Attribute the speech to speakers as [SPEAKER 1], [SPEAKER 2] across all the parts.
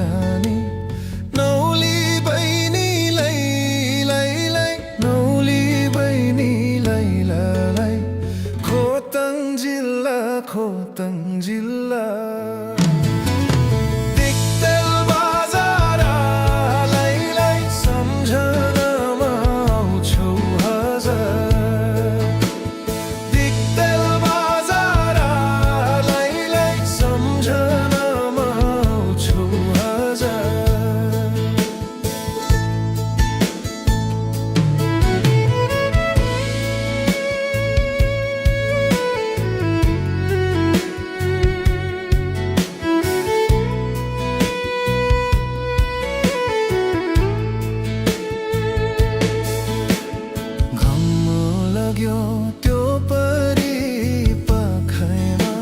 [SPEAKER 1] रानी नौली बहिनीलाई लाई नौली बहिनीलाई लाई खोतङ जिल्ला दिक्तेल बजार लाई सम्झनामा आउँछौ हजार दिक्तेल बजार लाई सम्झनामा आउँछौ हजार त्यो परी पखैमा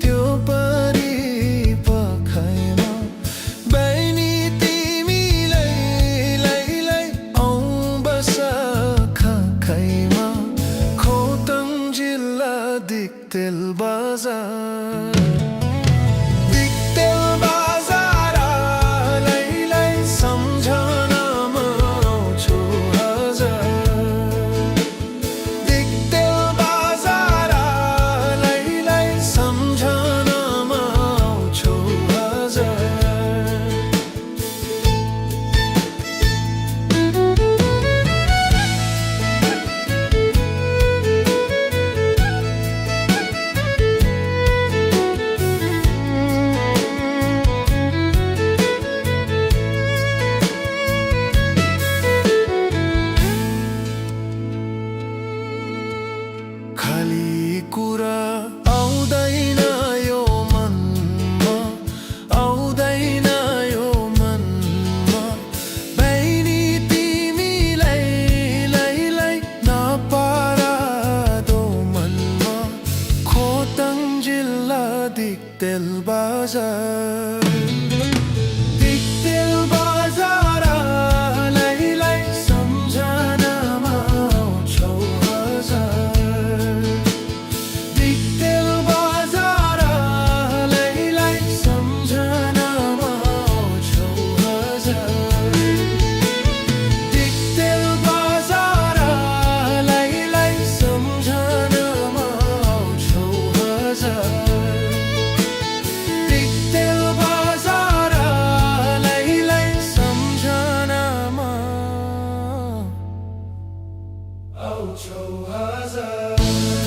[SPEAKER 1] त्यो परी पखैमा बहिनी तिमीलाई लाई आउँ बस खखैमा खोतङ जिल्ला दिक्तेल बजार दिक्तेल बजार लाई सम्झनामा आउँछौ हजार दिक्तेल बजार लाई सम्झनामा आउँछौ हजार खाली कुरा आउँदैन यो मनमा आउँदैन यो मनमा बहिनी तिमीलाई लाई नपारा दो मनमा खोतङ जिल्ला दिक्तेल बजार दिक्तेल बजार लाई सम्झनामा आउँछौ हजार दिक्तेल बजार लाई सम्झनामा आउँछौ हजार दिक्तेल बजार लाई सम्झनामा आउँछौ हजार दिक्तेल बजार लाई सम्झनामा आउँछौ हजार